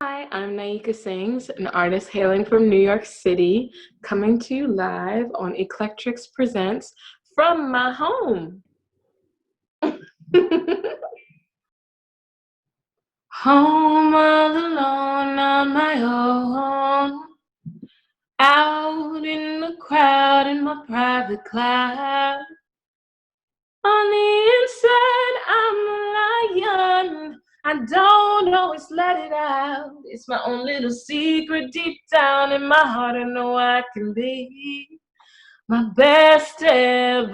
Hi, I'm naiika-sings, an artist hailing from New York City, coming to you live on Eclectrix Presents from my home. Home all alone on my own, out in the crowd in my private cloud. On the inside, I'm a lion. I don't always let it out. It's my own little secret deep down in my heart. I know I can be my best ever.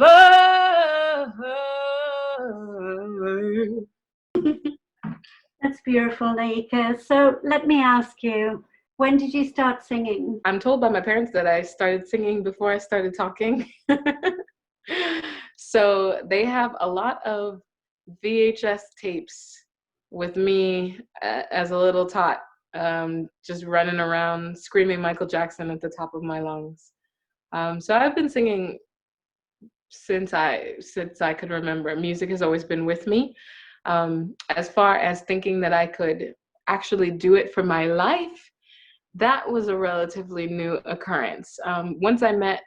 That's beautiful, Naiika. So let me ask you, when did you start singing? I'm told by my parents that I started singing before I started talking. So they have a lot of VHS tapes with me as a little tot, just running around screaming Michael Jackson at the top of my lungs. So I've been singing since I could remember. Music has always been with me. As far as thinking that I could actually do it for my life, that was a relatively new occurrence. Once I met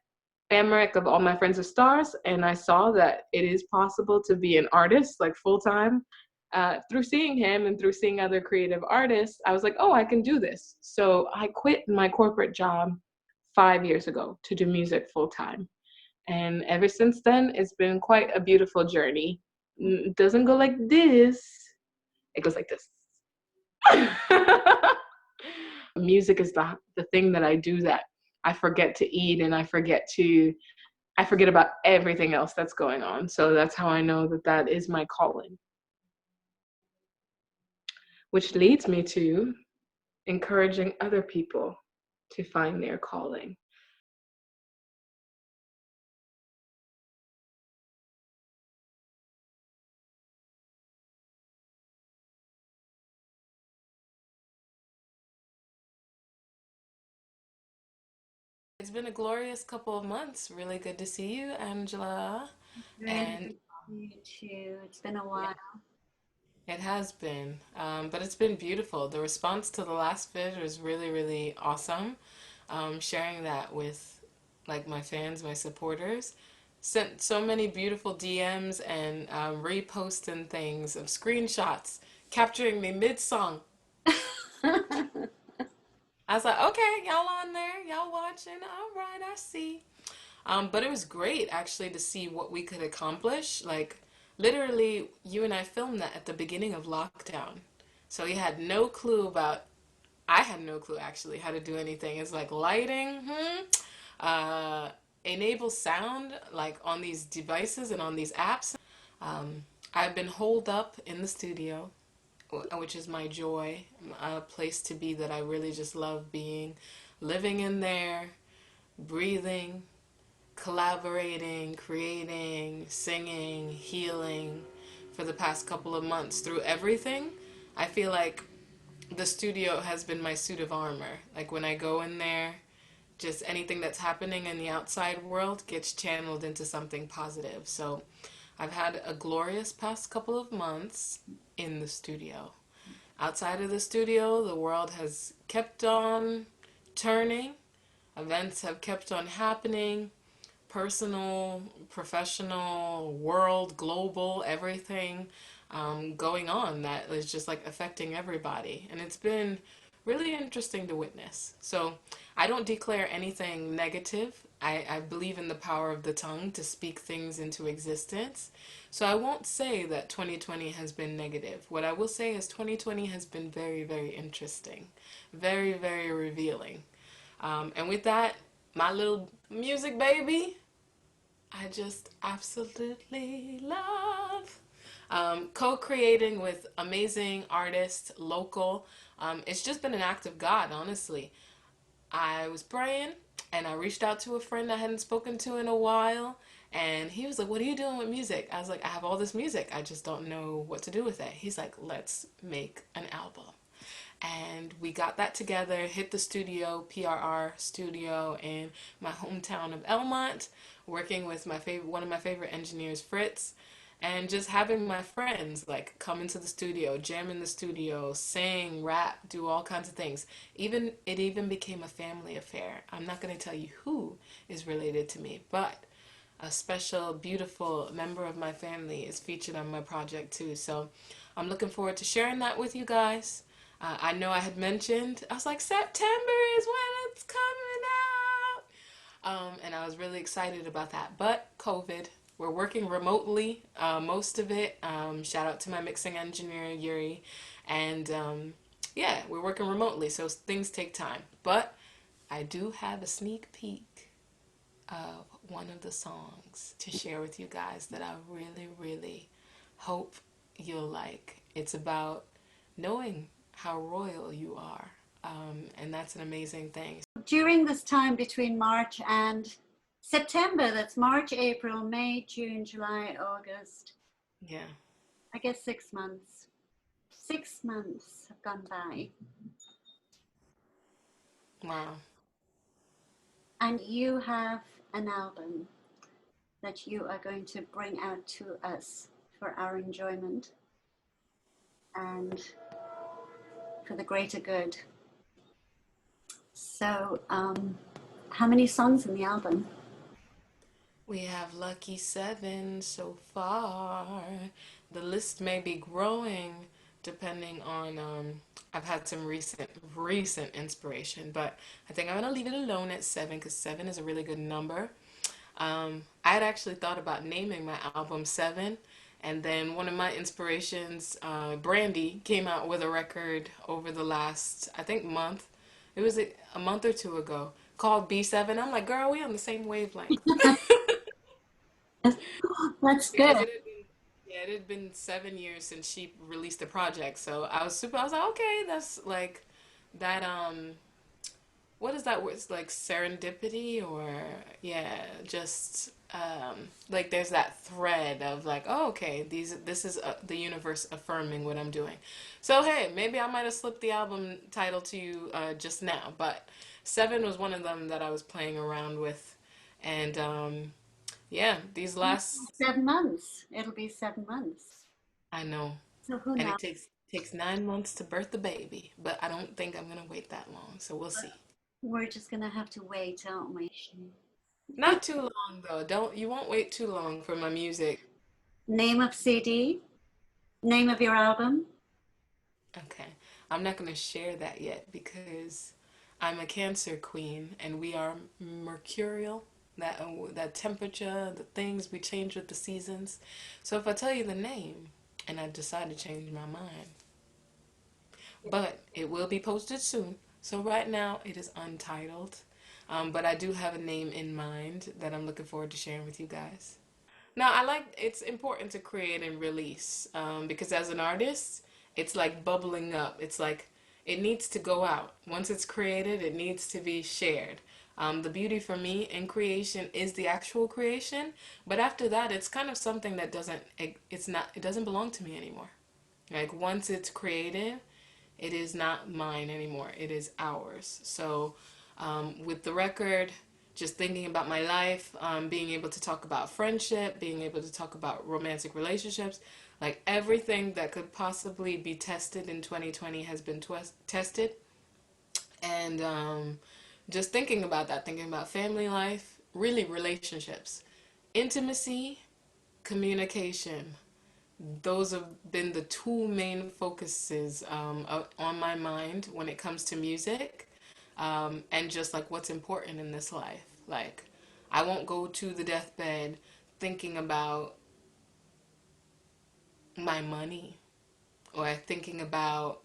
Amric of All My Friends Are Stars, and I saw that it is possible to be an artist like full time. Through seeing him and through seeing other creative artists, I was like, oh, I can do this. So I quit my corporate job 5 years ago to do music full time. And ever since then, it's been quite a beautiful journey. It doesn't go like this, it goes like this. Music is the thing that I do that I forget to eat, and I forget about everything else that's going on. So that's how I know that that is my calling. Which leads me to encouraging other people to find their calling. It's been a glorious couple of months. Really good to see you, Angela. Really And good to meet you. It's been a yeah, while. it has been, but it's been beautiful. The response to the last vid was really, really awesome. Sharing that with like my fans, my supporters, sent so many beautiful DMs and reposts and things of screenshots capturing me mid-song. I was like, okay, y'all on there, y'all watching, all right, I see. But it was great actually to see what we could accomplish. Like, literally, you and I filmed that at the beginning of lockdown. So we had no clue about, I had no clue actually how to do anything. It's like lighting, uh, enable sound like on these devices and on these apps. I've been holed up in the studio, which is my joy, a place to be that I really just love being, living in there, breathing, collaborating, creating, singing, healing for the past couple of months through everything. I feel like the studio has been my suit of armor. Like when I go in there, just anything that's happening in the outside world gets channeled into something positive. So I've had a glorious past couple of months in the studio. Outside of the studio, the world has kept on turning. Events have kept on happening. Personal, professional, world, global, everything going on that is just like affecting everybody. And it's been really interesting to witness. So I don't declare anything negative. I believe in the power of the tongue to speak things into existence. So I won't say that 2020 has been negative. What I will say is 2020 has been very, very interesting, very, very revealing. And with that, my little music baby, I just absolutely love. Co-creating with amazing artists, local. It's just been an act of God, honestly. I was praying and I reached out to a friend I hadn't spoken to in a while. And he was like, what are you doing with music? I was like, I have all this music. I just don't know what to do with it. He's like, let's make an album. And we got that together, hit the studio, PRR studio in my hometown of Elmont, working with my favorite, one of my favorite engineers, Fritz. and just having my friends like come into the studio, jam in the studio, sing, rap, do all kinds of things. Even it even became a family affair. I'm not going to tell you who is related to me, but a special, beautiful member of my family is featured on my project too. So I'm looking forward to sharing that with you guys. I know I had mentioned, I was like, September is when it's coming out. And I was really excited about that. But COVID, we're working remotely, most of it. Shout out to my mixing engineer, Yuri. And yeah, we're working remotely, so things take time. But I do have a sneak peek of one of the songs to share with you guys that I really, really hope you'll like. It's about knowing how royal you are. And that's an amazing thing. During this time between March and September, that's March, April, May, June, July, August. Yeah. I guess 6 months. 6 months have gone by. Wow. And you have an album that you are going to bring out to us for our enjoyment and for the greater good. So, how many songs in the album? We have lucky seven so far. The list may be growing depending on I've had some recent inspiration, but I think I'm gonna leave it alone at seven because seven is a really good number. I had actually thought about naming my album Seven, and then one of my inspirations, Brandy, came out with a record over the last, I think, month. It was a month or two ago called B7. I'm like, girl, we on the same wavelength. That's Because good. it had been 7 years since she released the project. So I was like, okay, that's like that, what is that word? It's like serendipity or yeah, just like there's that thread of like, oh, okay, this is the universe affirming what I'm doing. So hey, maybe I might have slipped the album title to you just now, but Seven was one of them that I was playing around with, and yeah, these last 7 months. It'll be 7 months. I know, So who and knows? it takes 9 months to birth a baby, but I don't think I'm gonna wait that long, so we'll see. We're just gonna have to wait, aren't we? Not too long though. Don't you won't wait too long for my music. Name of CD, name of your album. Okay. I'm not going to share that yet because I'm a Cancer queen and we are mercurial. That temperature, the things we change with the seasons. So if I tell you the name and I decide to change my mind, but it will be posted soon. So right now it is untitled. But I do have a name in mind that I'm looking forward to sharing with you guys. Now, it's important to create and release because as an artist, it's like bubbling up. It's like it needs to go out. Once it's created, it needs to be shared. The beauty for me in creation is the actual creation, but after that, it's kind of something that it doesn't belong to me anymore. Like once it's created, it is not mine anymore. It is ours. So with the record, just thinking about my life, being able to talk about friendship, being able to talk about romantic relationships, like everything that could possibly be tested in 2020 has been tested. And just thinking about that, thinking about family life, really relationships, intimacy, communication, those have been the two main focuses on my mind when it comes to music and just like what's important in this life. Like, I won't go to the deathbed thinking about my money or thinking about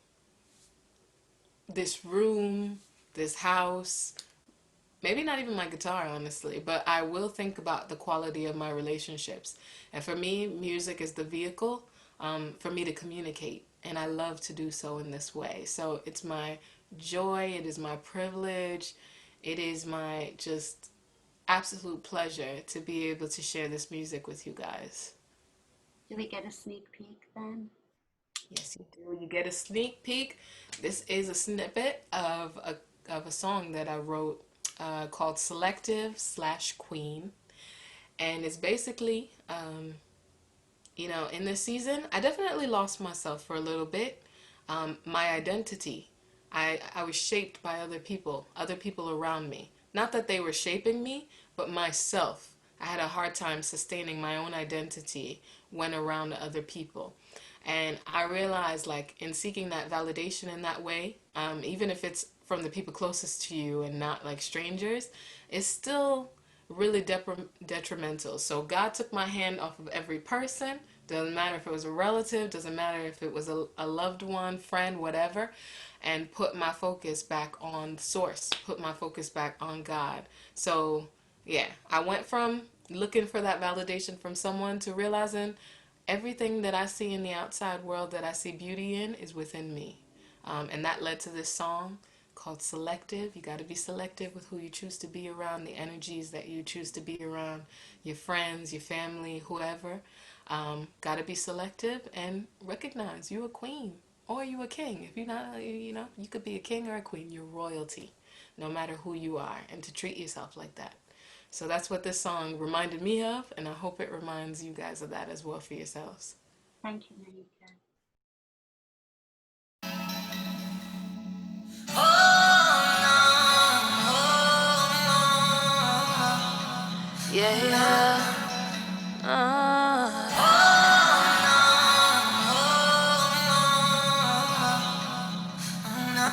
this room, this house, maybe not even my guitar, honestly, but I will think about the quality of my relationships. And for me, music is the vehicle for me to communicate. And I love to do so in this way. So it's my joy, it is my privilege, it is my just absolute pleasure to be able to share this music with you guys. Do we get a sneak peek then? Yes, you do. You get a sneak peek. This is a snippet of a song that I wrote called Selective/Queen, and it's basically in this season, I definitely lost myself for a little bit. My identity, I was shaped by other people around me. Not that they were shaping me, but myself. I had a hard time sustaining my own identity when around other people. And I realized, like, in seeking that validation in that way, even if it's from the people closest to you and not like strangers, it's still really detrimental. So God took my hand off of every person. Doesn't matter if it was a relative, doesn't matter if it was a loved one, friend, whatever, and put my focus back on the source, put my focus back on God. So yeah, I went from looking for that validation from someone to realizing everything that I see in the outside world that I see beauty in is within me. And that led to this song called Selective. You got to be selective with who you choose to be around, the energies that you choose to be around, your friends, your family, whoever. Got to be selective and recognize you a queen or you a king. If you're not, you could be a king or a queen. You're royalty, no matter who you are, and to treat yourself like that. So that's what this song reminded me of, and I hope it reminds you guys of that as well for yourselves. Thank you, Naiika. Yeah.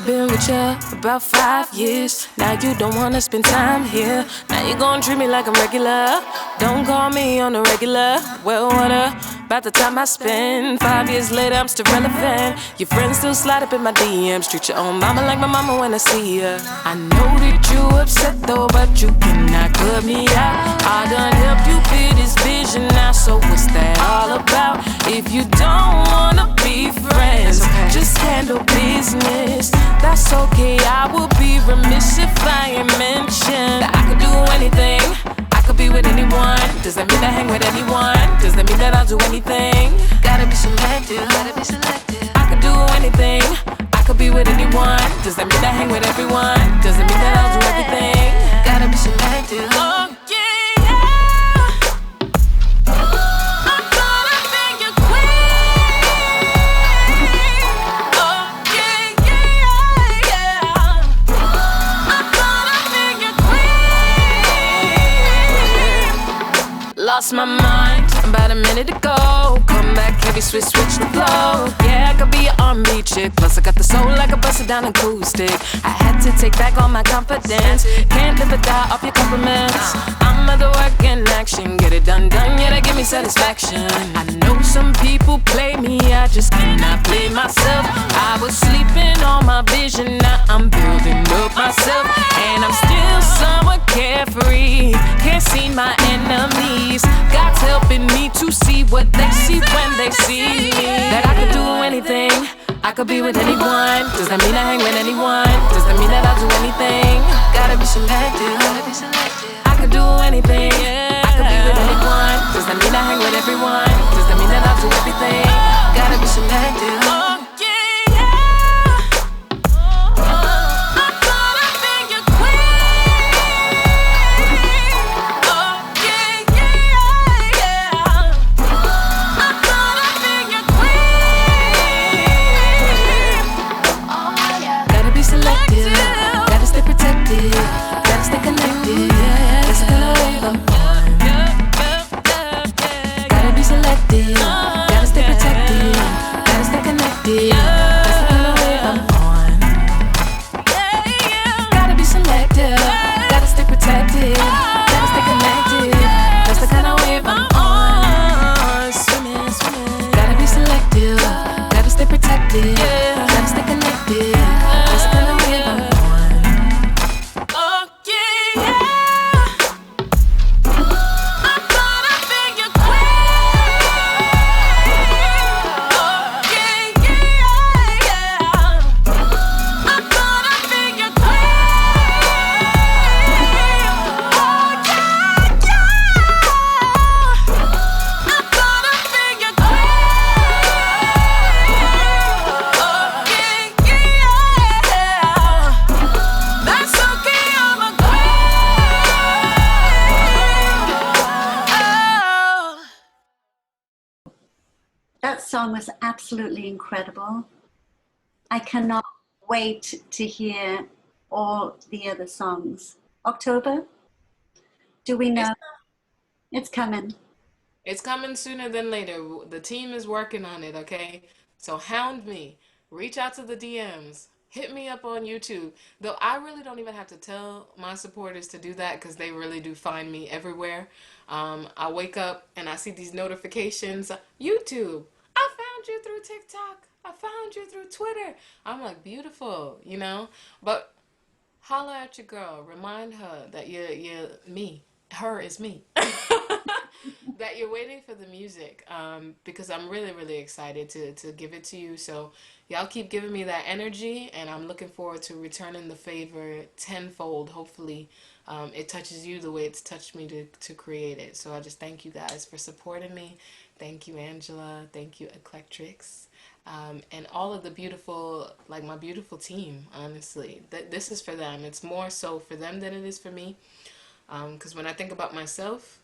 Been with you about 5 years. Now you don't wanna spend time here. Now you gon' treat me like I'm regular. Don't call me on the regular. Well, what about the time I spend? 5 years later, I'm still relevant. Your friends still slide up in my DMs. Treat your own mama like my mama when I see her. I know that you upset though, but you cannot cut me out. I done helped you build this vision now, so what's that all about? If you don't wanna be friends, just handle business. That's okay, I would be remiss if I ain't mentioned that I could do anything, I could be with anyone. Does that mean I hang with anyone? Does that mean that I'll do anything? Gotta be selective, gotta be selective. I could do anything, I could be with anyone. Does that mean I hang with everyone? Does that mean that I'll do everything? Gotta be selective. Oh yeah. Lost my mind about a minute ago. Come back heavy, switch the flow. Yeah, I could be an R&B chick. Plus I got the soul like a busted down acoustic. I had to take back all my confidence. Can't live or die off your compliments. I'm at the work in action. Get it done, yeah, that give me satisfaction. I know some people play me, I just cannot play myself. I was sleeping on my vision, now I'm building up myself. And I'm still somewhat carefree. Can't see my enemies. God's helping me to see what they see when they see me. That I could do anything, I could be with anyone. Does that mean I hang with anyone? Does that mean that I'll do anything? Gotta be selective, gotta be selective. I could do anything, I could be with anyone. Does that mean I hang with everyone? Does that mean that I'll do everything? Gotta be selective. song was absolutely incredible. I cannot wait to hear all the other songs. October, do we It's know it's coming? It's coming sooner than later. The team is working on it, okay? So hound me. Reach out to the DMs. Hit me up on YouTube. Though I really don't even have to tell my supporters to do that because they really do find me everywhere. I wake up and I see these notifications. YouTube, I found you through TikTok. I found you through Twitter. I'm like, beautiful, you know? But holla at your girl. Remind her that you're me. Her is me. That you're waiting for the music, because I'm really, really excited to give it to you. So y'all keep giving me that energy, and I'm looking forward to returning the favor tenfold. Hopefully, it touches you the way it's touched me to create it. So I just thank you guys for supporting me. Thank you, Angela. Thank you, Eclectrix. And all of the beautiful, like my beautiful team, honestly. This is for them. It's more so for them than it is for me. Because when I think about myself,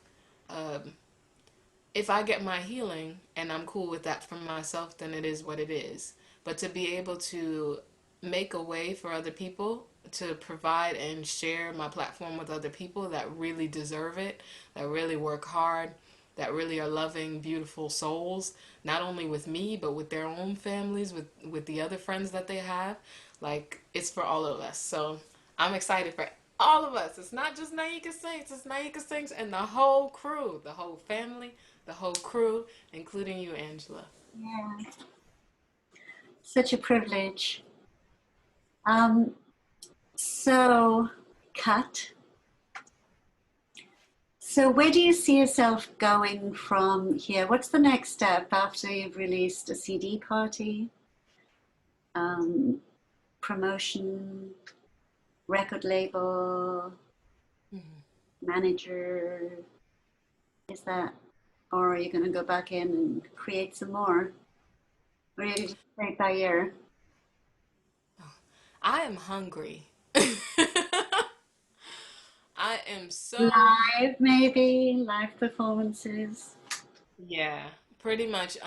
um, if I get my healing and I'm cool with that for myself, then it is what it is. But to be able to make a way for other people, to provide and share my platform with other people that really deserve it, that really work hard, that really are loving, beautiful souls, not only with me, but with their own families, with the other friends that they have, like, it's for all of us. So I'm excited for all of us. It's not just Naika Sings, it's Naika Sings and the whole crew, the whole family, the whole crew, including you, Angela. Yeah, such a privilege. Um, so, cut. So, where do you see yourself going from here? What's the next step after you've released a CD party, um, promotion, record label, manager? Is that, or are you going to go back in and create some more? Or are you just play it by ear? I am hungry. I am so Live, maybe, live performances. Yeah, pretty much.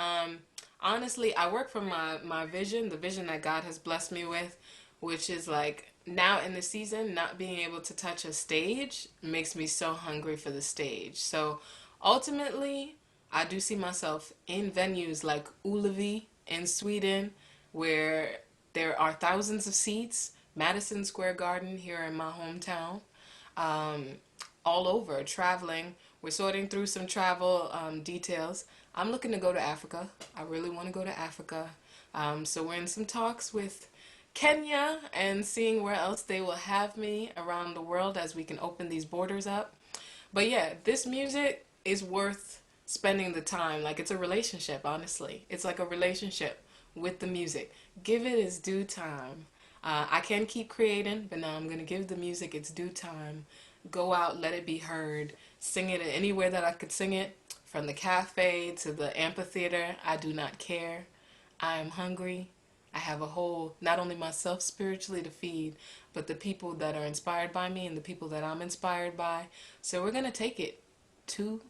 Honestly, I work from my vision, the vision that God has blessed me with, which is like now in the season, not being able to touch a stage makes me so hungry for the stage. So ultimately, I do see myself in venues like Ullevi in Sweden, where there are thousands of seats, Madison Square Garden here in my hometown, um, all over, traveling. We're sorting through some travel details. I'm looking to go to Africa. I really want to go to Africa. So we're in some talks with Kenya and seeing where else they will have me around the world as we can open these borders up. But yeah, this music is worth spending the time. Like, it's a relationship, honestly. It's like a relationship with the music. Give it its due time. I can keep creating, but now I'm going to give the music its due time. Go out, let it be heard. Sing it anywhere that I could sing it. From the cafe to the amphitheater, I do not care. I am hungry. I have a whole, not only myself spiritually to feed, but the people that are inspired by me and the people that I'm inspired by. So we're going to take it to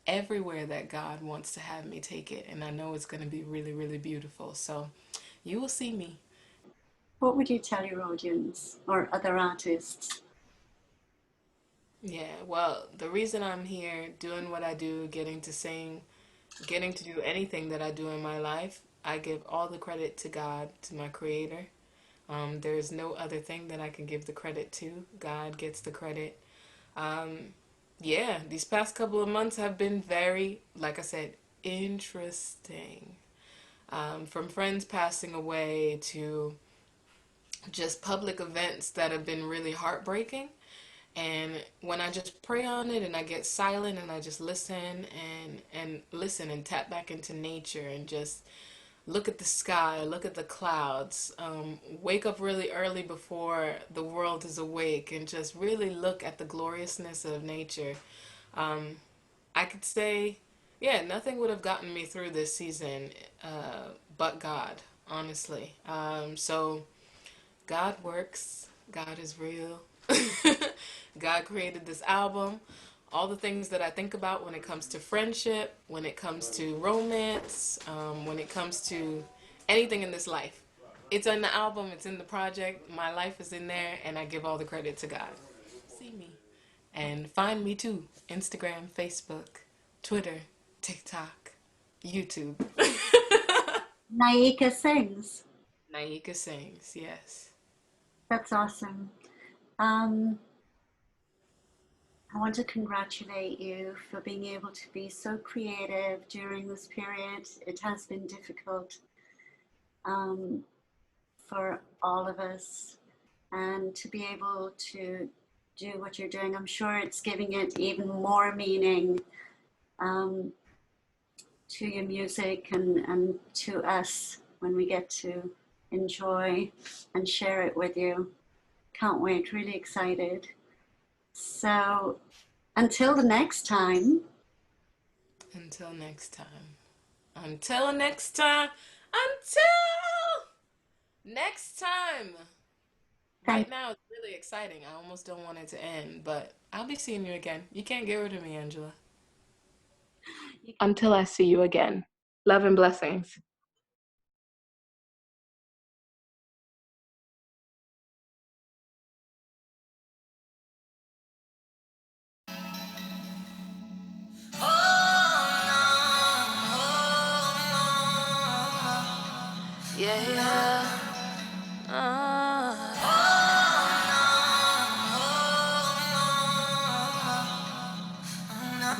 everywhere that God wants to have me take it. And I know it's going to be really, really beautiful. So you will see me. What would you tell your audience or other artists? Yeah, well, the reason I'm here doing what I do, getting to sing, getting to do anything that I do in my life, I give all the credit to God, to my creator. There is no other thing that I can give the credit to. God gets the credit. Um, yeah, these past couple of months have been very, like I said, interesting. From friends passing away to just public events that have been really heartbreaking. And when I just pray on it and I get silent and I just listen and listen and tap back into nature and just look at the sky, look at the clouds, wake up really early before the world is awake and just really look at the gloriousness of nature. Um, I could say, yeah, nothing would have gotten me through this season but God, honestly. So God works, God is real. God created this album. all the things that I think about when it comes to friendship, when it comes to romance, when it comes to anything in this life. It's in the album, it's in the project, my life is in there, and I give all the credit to God. See me. And find me too. Instagram, Facebook, Twitter, TikTok, YouTube. Naiika-sings. Naiika-sings, yes. That's awesome. I want to congratulate you for being able to be so creative during this period. It has been difficult for all of us, and to be able to do what you're doing, I'm sure it's giving it even more meaning to your music and to us when we get to enjoy and share it with you. Can't wait, really excited. So until the next time. Until next time. Until next time. Until next time. Right now, it's really exciting. I almost don't want it to end, but I'll be seeing you again. You can't get rid of me, Angela. Until I see you again. Love and blessings. Yeah, yeah.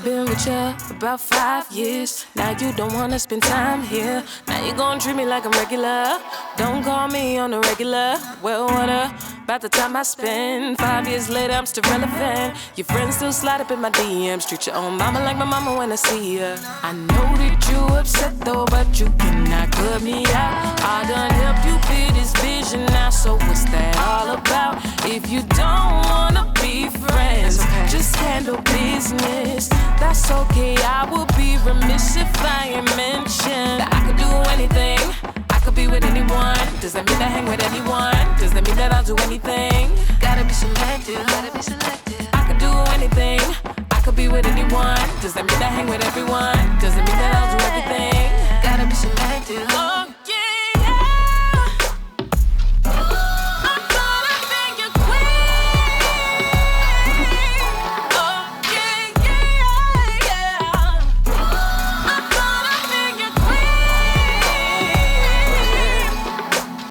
Been with you about 5 years. Now you don't wanna spend time here. Now you gon' treat me like I'm regular. Don't call me on the regular. Well, what about the time I spend? 5 years later, I'm still relevant. Your friends still slide up in my DMs. Treat your own mama like my mama when I see her. I know that you upset though, but you cannot cut me out. I done helped you build this vision now, so what's that all about? If you don't wanna be friends, just handle business. That's okay, I will be remiss if I ain't mentioned that I could do anything, I could be with anyone. Does that mean I hang with anyone? Does that mean that I'll do anything? Gotta be selective, gotta be selective. I could do anything, I could be with anyone. Does that mean I hang with everyone? Does it mean that I'll do everything? Gotta be selective. Oh, yeah.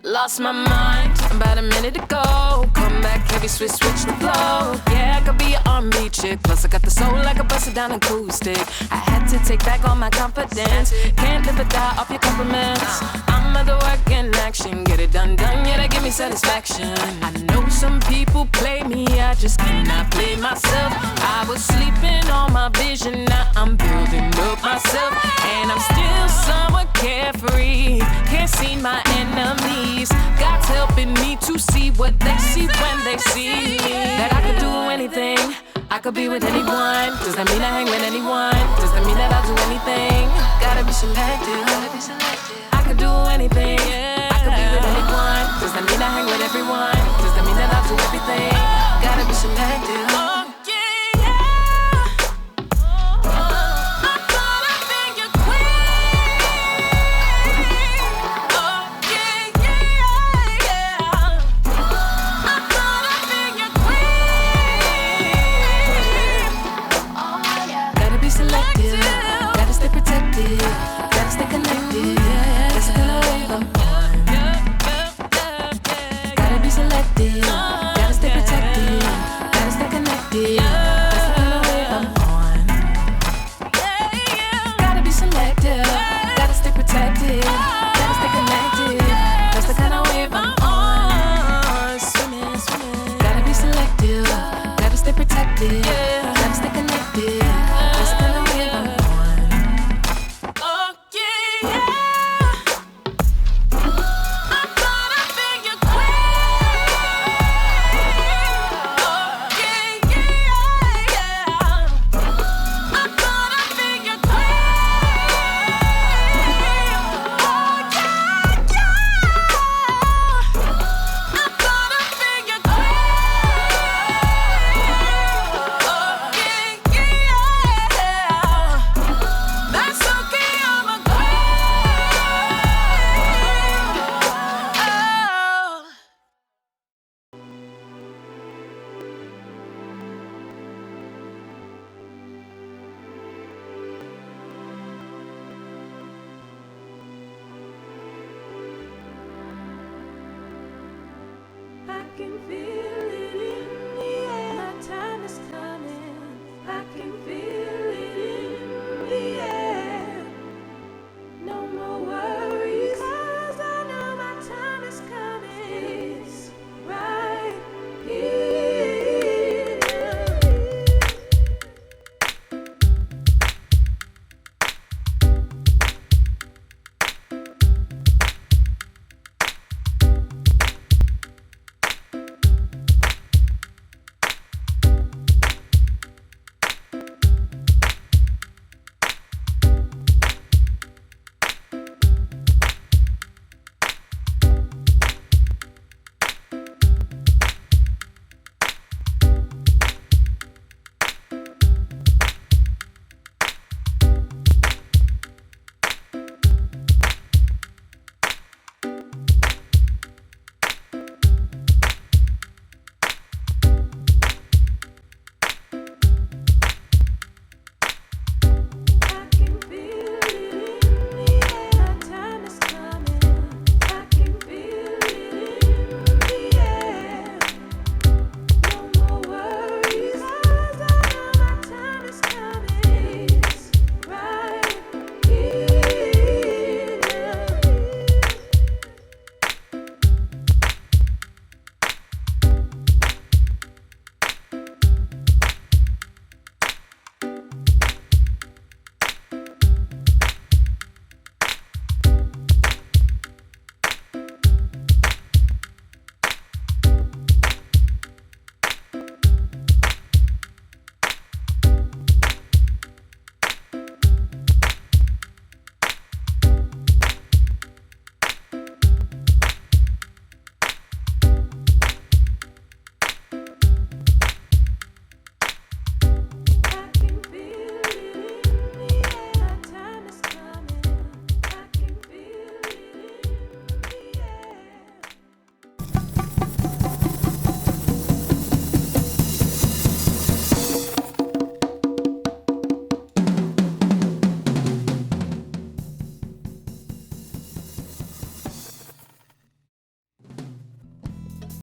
Lost my mind about a minute ago. Come back heavy, switch the flow. Yeah, I could be an R&B chick. Plus I got the soul like a busted down acoustic. I had to take back all my confidence. Can't live or die off your compliments. I'm of the work in action. Get it done, yeah, that give me satisfaction. I know some people play me, I just cannot play myself. I was sleeping on my vision, now I'm building up myself. And I'm still somewhat carefree. Can't see my enemies. God's helping me to see what they see when they see me. That I could do anything, I could be with anyone. Does that mean I hang with anyone? Does that mean that I'll do anything? Gotta be selective, gotta be selective. I could do anything, I could be with anyone. Does that mean I hang with everyone? Does that mean that I'll do everything? Gotta be selective. can feel